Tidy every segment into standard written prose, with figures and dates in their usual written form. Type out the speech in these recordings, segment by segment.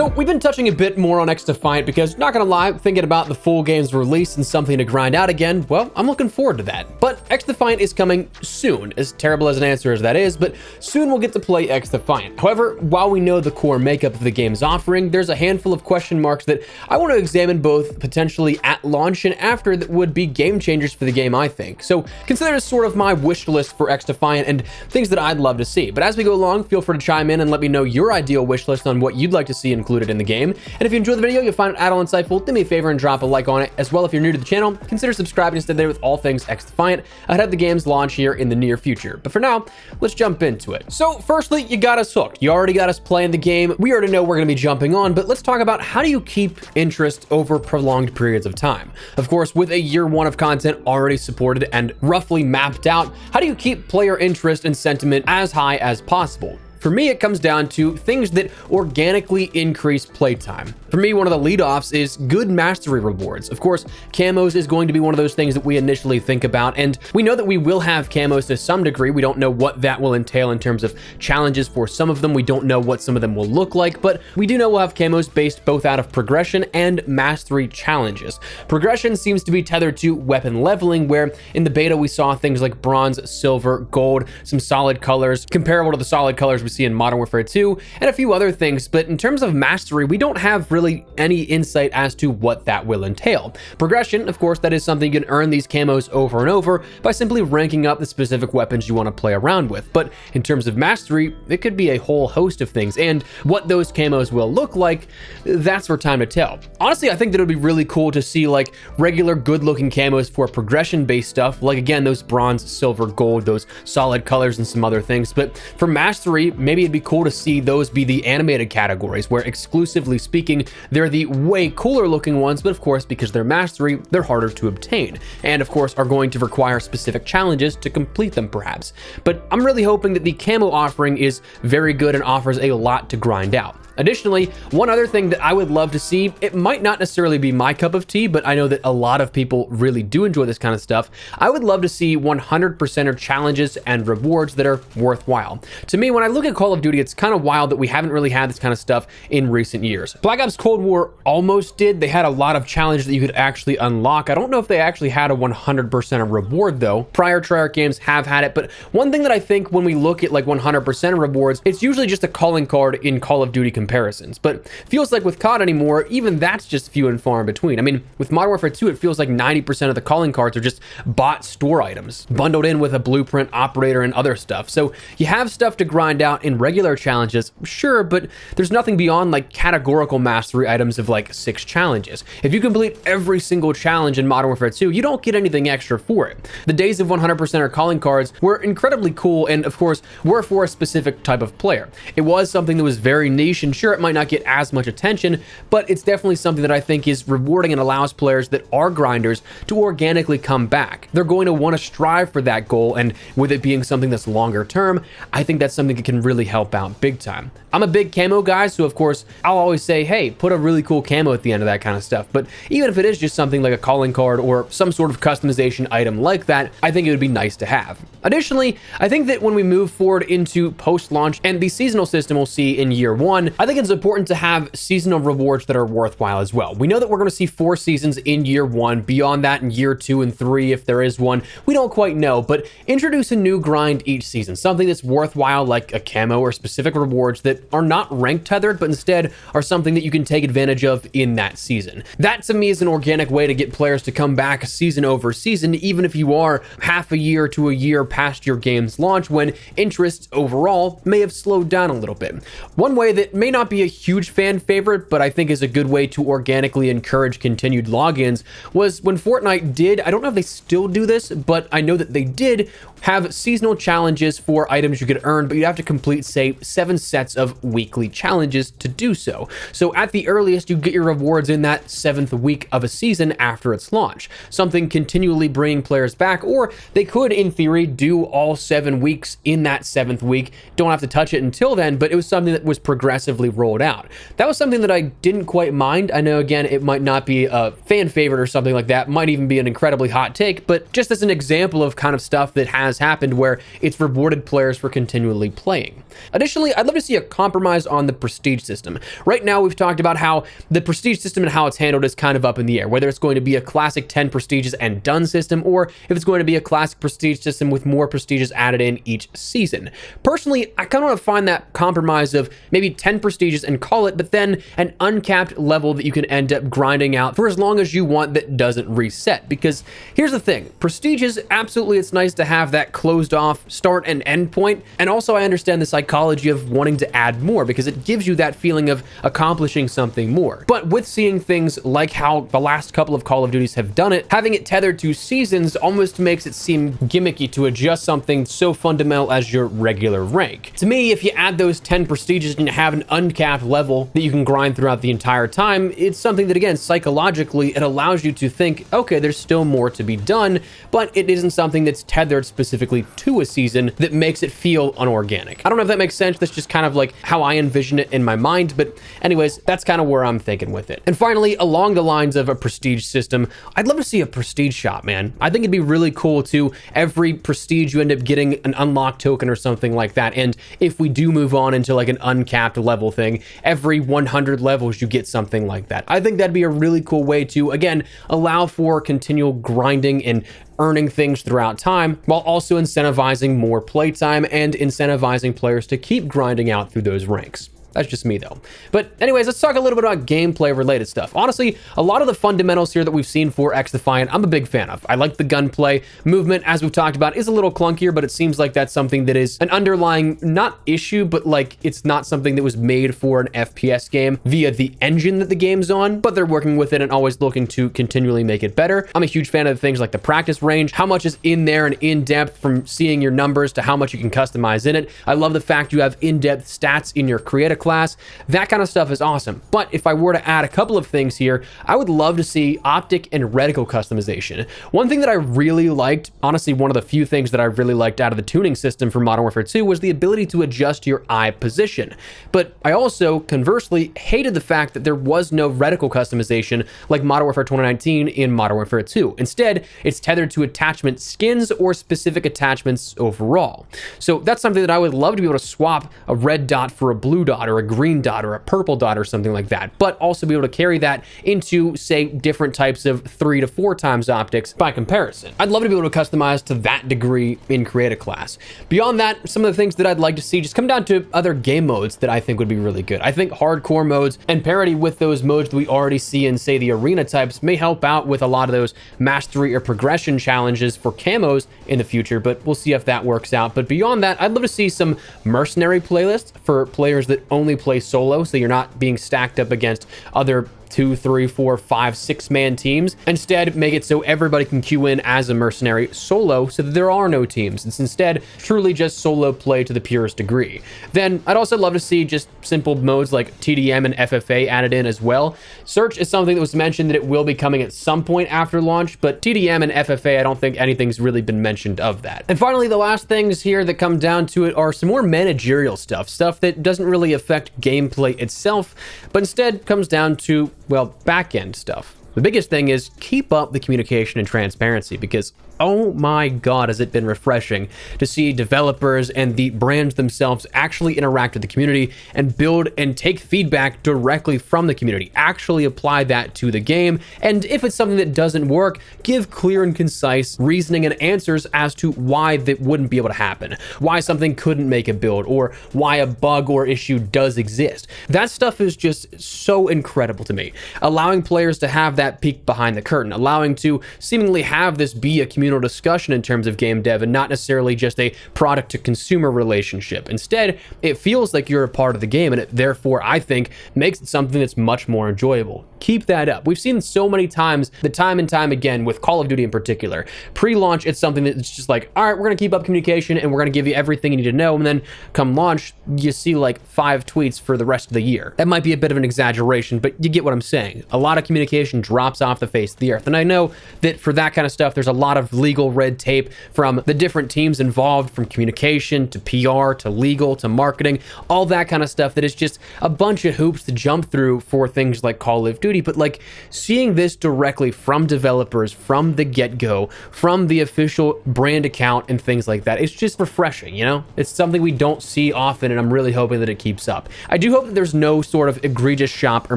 So we've been touching a bit more on XDefiant because, not gonna lie, thinking about the full game's release and something to grind out again, well, I'm looking forward to that. But XDefiant is coming soon, as terrible as an answer as that is, but soon we'll get to play XDefiant. However, while we know the core makeup of the game's offering, there's a handful of question marks that I want to examine both potentially at launch and after that would be game changers for the game, I think. So consider this sort of my wish list for XDefiant and things that I'd love to see. But as we go along, feel free to chime in and let me know your ideal wish list on what you'd like to see included in the game. And if you enjoyed the video, you'll find it at all insightful, do me a favor and drop a like on it. As well, if you're new to the channel, consider subscribing to stay there with all things XDefiant ahead of the game's launch here in the near future. But for now, let's jump into it. So firstly, you got us hooked. You already got us playing the game. We already know we're going to be jumping on, but let's talk about how do you keep interest over prolonged periods of time. Of course, with a year one of content already supported and roughly mapped out, how do you keep player interest and sentiment as high as possible? For me, it comes down to things that organically increase playtime. For me, one of the leadoffs is good mastery rewards. Of course, camos is going to be one of those things that we initially think about, and we know that we will have camos to some degree. We don't know what that will entail in terms of challenges for some of them. We don't know what some of them will look like, but we do know we'll have camos based both out of progression and mastery challenges. Progression seems to be tethered to weapon leveling, where in the beta we saw things like bronze, silver, gold, some solid colors, comparable to the solid colors we see in Modern Warfare 2, and a few other things. But in terms of mastery, we don't have really any insight as to what that will entail. Progression, of course, that is something you can earn these camos over and over by simply ranking up the specific weapons you want to play around with. But in terms of mastery, it could be a whole host of things, and what those camos will look like, that's for time to tell. Honestly, I think that it would be really cool to see like regular good-looking camos for progression-based stuff, like again, those bronze, silver, gold, those solid colors and some other things. But for mastery, maybe it'd be cool to see those be the animated categories, where exclusively speaking, they're the way cooler looking ones, but of course, because they're mastery, they're harder to obtain, and of course are going to require specific challenges to complete them perhaps. But I'm really hoping that the camo offering is very good and offers a lot to grind out. Additionally, one other thing that I would love to see, it might not necessarily be my cup of tea, but I know that a lot of people really do enjoy this kind of stuff. I would love to see 100%er challenges and rewards that are worthwhile. To me, when I look at Call of Duty, it's kind of wild that we haven't really had this kind of stuff in recent years. Black Ops Cold War almost did. They had a lot of challenges that you could actually unlock. I don't know if they actually had a 100%er reward though. Prior Treyarch games have had it, but one thing that I think when we look at like 100% rewards, it's usually just a calling card in Call of Duty comparisons. But feels like with COD anymore, even that's just few and far in between. I mean, with Modern Warfare 2, it feels like 90% of the calling cards are just bought store items, bundled in with a blueprint, operator, and other stuff. So you have stuff to grind out in regular challenges, sure, but there's nothing beyond like categorical mastery items of like 6 challenges. If you complete every single challenge in Modern Warfare 2, you don't get anything extra for it. The days of 100%er calling cards were incredibly cool, and of course, were for a specific type of player. It was something that was very niche, and sure, it might not get as much attention, but it's definitely something that I think is rewarding and allows players that are grinders to organically come back. They're going to want to strive for that goal, and with it being something that's longer term, I think that's something that can really help out big time. I'm a big camo guy, so of course, I'll always say, hey, put a really cool camo at the end of that kind of stuff. But even if it is just something like a calling card or some sort of customization item like that, I think it would be nice to have. Additionally, I think that when we move forward into post-launch and the seasonal system we'll see in year one, I think it's important to have seasonal rewards that are worthwhile as well. We know that we're going to see 4 seasons in year one. Beyond that, in year 2 and 3, if there is one, we don't quite know, but introduce a new grind each season, something that's worthwhile like a camo or specific rewards that are not rank tethered, but instead are something that you can take advantage of in that season. That to me is an organic way to get players to come back season over season, even if you are half a year to a year past your game's launch, when interest overall may have slowed down a little bit. One way that may not be a huge fan favorite, but I think is a good way to organically encourage continued logins, was when Fortnite did, I don't know if they still do this, but I know that they did have seasonal challenges for items you could earn, but you have to complete, say, 7 sets of weekly challenges to do so. So at the earliest, you get your rewards in that 7th week of a season after its launch, something continually bringing players back, or they could, in theory, do all 7 weeks in that 7th week. Don't have to touch it until then, but it was something that was progressively rolled out. That was something that I didn't quite mind. I know, again, it might not be a fan favorite or something like that, might even be an incredibly hot take, but just as an example of kind of stuff that has happened where it's rewarded players for continually playing. Additionally, I'd love to see a compromise on the prestige system. Right now, we've talked about how the prestige system and how it's handled is kind of up in the air, whether it's going to be a classic 10 prestiges and done system, or if it's going to be a classic prestige system with more prestiges added in each season. Personally, I kind of want to find that compromise of maybe 10 prestiges and call it, but then an uncapped level that you can end up grinding out for as long as you want that doesn't reset. Because here's the thing, prestiges, absolutely it's nice to have that closed off start and end point. And also I understand the psychology of wanting to add more because it gives you that feeling of accomplishing something more. But with seeing things like how the last couple of Call of Duties have done it, having it tethered to seasons almost makes it seem gimmicky to adjust something so fundamental as your regular rank. To me, if you add those 10 prestiges and you have an uncapped level that you can grind throughout the entire time, it's something that, again, psychologically, it allows you to think, okay, there's still more to be done, but it isn't something that's tethered specifically to a season that makes it feel unorganic. I don't know if that makes sense. That's just kind of like how I envision it in my mind, but anyways, that's kind of where I'm thinking with it. And finally, along the lines of a prestige system, I'd love to see a prestige shop, man. I think it'd be really cool to every prestige you end up getting an unlocked token or something like that. And if we do move on into like an uncapped level thing, every 100 levels you get something like that. I think that'd be a really cool way to, again, allow for continual grinding and earning things throughout time, while also incentivizing more playtime and incentivizing players to keep grinding out through those ranks. That's just me though. But anyways, let's talk a little bit about gameplay related stuff. Honestly, a lot of the fundamentals here that we've seen for XDefiant, I'm a big fan of. I like the gunplay. Movement, as we've talked about, is a little clunkier, but it seems like that's something that is an underlying, not issue, but like it's not something that was made for an FPS game via the engine that the game's on, but they're working with it and always looking to continually make it better. I'm a huge fan of things like the practice range, how much is in there and in depth from seeing your numbers to how much you can customize in it. I love the fact you have in-depth stats in your creative class. That kind of stuff is awesome. But if I were to add a couple of things here, I would love to see optic and reticle customization. One thing that I really liked, honestly, one of the few things that I really liked out of the tuning system for Modern Warfare 2 was the ability to adjust your eye position. But I also, conversely, hated the fact that there was no reticle customization like Modern Warfare 2019 in Modern Warfare 2. Instead, it's tethered to attachment skins or specific attachments overall. So that's something that I would love to be able to swap a red dot for a blue dot or a green dot or a purple dot or something like that, but also be able to carry that into, say, different types of 3 to 4 times optics by comparison. I'd love to be able to customize to that degree in creative class. Beyond that, some of the things that I'd like to see just come down to other game modes that I think would be really good. I think hardcore modes and parity with those modes that we already see in, say, the arena types may help out with a lot of those mastery or progression challenges for camos in the future, but we'll see if that works out. But beyond that, I'd love to see some mercenary playlists for players that only play solo, so you're not being stacked up against other 2, 3, 4, 5, 6-man teams. Instead, make it so everybody can queue in as a mercenary solo so that there are no teams. It's instead truly just solo play to the purest degree. Then I'd also love to see just simple modes like TDM and FFA added in as well. Search is something that was mentioned that it will be coming at some point after launch, but TDM and FFA, I don't think anything's really been mentioned of that. And finally, the last things here that come down to it are some more managerial stuff that doesn't really affect gameplay itself, but instead comes down to, well, back-end stuff. The biggest thing is keep up the communication and transparency, because oh my God, has it been refreshing to see developers and the brands themselves actually interact with the community and build and take feedback directly from the community, actually apply that to the game. And if it's something that doesn't work, give clear and concise reasoning and answers as to why that wouldn't be able to happen, why something couldn't make a build, or why a bug or issue does exist. That stuff is just so incredible to me. Allowing players to have that peek behind the curtain, allowing to seemingly have this be a communal discussion in terms of game dev and not necessarily just a product to consumer relationship. Instead, it feels like you're a part of the game, and it therefore, I think, makes it something that's much more enjoyable. Keep that up. We've seen so many times, the time and time again, with Call of Duty in particular. Pre-launch, it's something that's just like, all right, we're going to keep up communication and we're going to give you everything you need to know. And then come launch, you see like 5 tweets for the rest of the year. That might be a bit of an exaggeration, but you get what I'm saying. A lot of communication drops off the face of the earth. And I know that for that kind of stuff, there's a lot of legal red tape from the different teams involved, from communication to PR to legal to marketing, all that kind of stuff that is just a bunch of hoops to jump through for things like Call of Duty. But like seeing this directly from developers from the get-go, from the official brand account and things like that, it's just refreshing, you know? It's something we don't see often, and I'm really hoping that it keeps up. I do hope that there's no sort of egregious shop or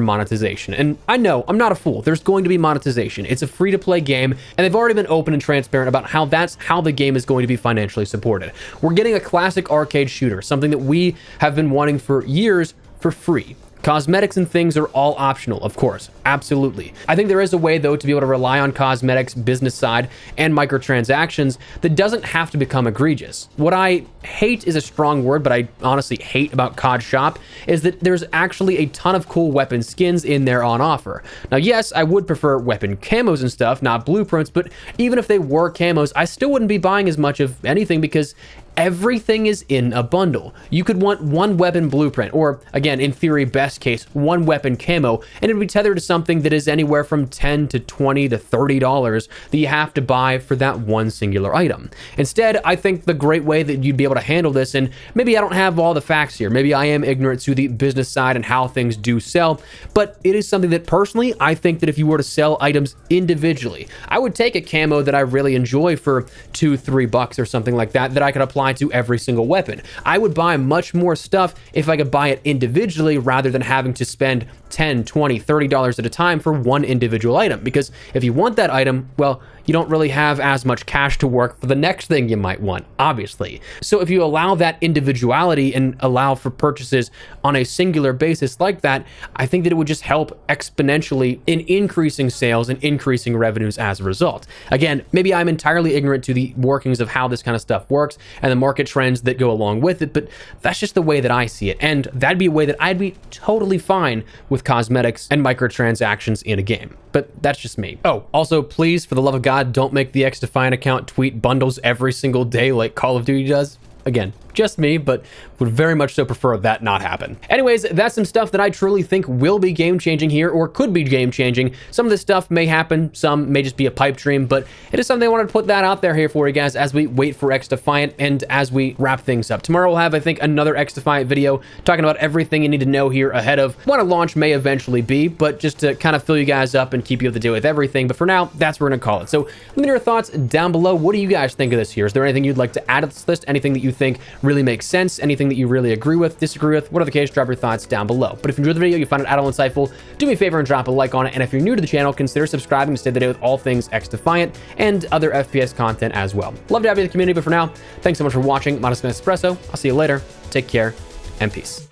monetization. And I know, I'm not a fool. There's going to be monetization. It's a free-to-play game, and they've already been open and transparent about how that's how the game is going to be financially supported. We're getting a classic arcade shooter, something that we have been wanting for years, for free. Cosmetics and things are all optional, of course, absolutely. I think there is a way, though, to be able to rely on cosmetics, business side, and microtransactions that doesn't have to become egregious. What I hate is a strong word, but I honestly hate about COD Shop is that there's actually a ton of cool weapon skins in there on offer. Now, yes, I would prefer weapon camos and stuff, not blueprints, but even if they were camos, I still wouldn't be buying as much of anything because everything is in a bundle. You could want one weapon blueprint, or again, in theory, best case, one weapon camo, and it'd be tethered to something that is anywhere from $10 to $20 to $30 that you have to buy for that one singular item. Instead, I think the great way that you'd be able to handle this, and maybe I don't have all the facts here, maybe I am ignorant to the business side and how things do sell, but it is something that personally, I think that if you were to sell items individually, I would take a camo that I really enjoy for $2-3 or something like that, that I could apply to every single weapon. I would buy much more stuff if I could buy it individually rather than having to spend $10, $20, $30 at a time for one individual item. Because if you want that item, well, you don't really have as much cash to work for the next thing you might want, obviously. So if you allow that individuality and allow for purchases on a singular basis like that, I think that it would just help exponentially in increasing sales and increasing revenues as a result. Again, maybe I'm entirely ignorant to the workings of how this kind of stuff works and the market trends that go along with it, but that's just the way that I see it. And that'd be a way that I'd be totally fine with cosmetics and microtransactions in a game. But that's just me. Oh, also, please, for the love of God, don't make the XDefiant account tweet bundles every single day like Call of Duty does. Again, just me, but would very much so prefer that not happen. Anyways, that's some stuff that I truly think will be game-changing here, or could be game-changing. Some of this stuff may happen, some may just be a pipe dream, but it is something I wanted to put that out there here for you guys as we wait for XDefiant and as we wrap things up. Tomorrow we'll have, I think, another XDefiant video talking about everything you need to know here ahead of what a launch may eventually be, but just to kind of fill you guys up and keep you up to date with everything. But for now, that's what we're gonna call it. So let me know your thoughts down below. What do you guys think of this here? Is there anything you'd like to add to this list? Anything that you think really makes sense? Anything that you really agree with, disagree with? Whatever the case, drop your thoughts down below. But if you enjoyed the video, you found it at all insightful, do me a favor and drop a like on it. And if you're new to the channel, consider subscribing to stay up to date with all things XDefiant and other FPS content as well. Love to have you in the community, but for now, thanks so much for watching. Modest Man Espresso. I'll see you later. Take care and peace.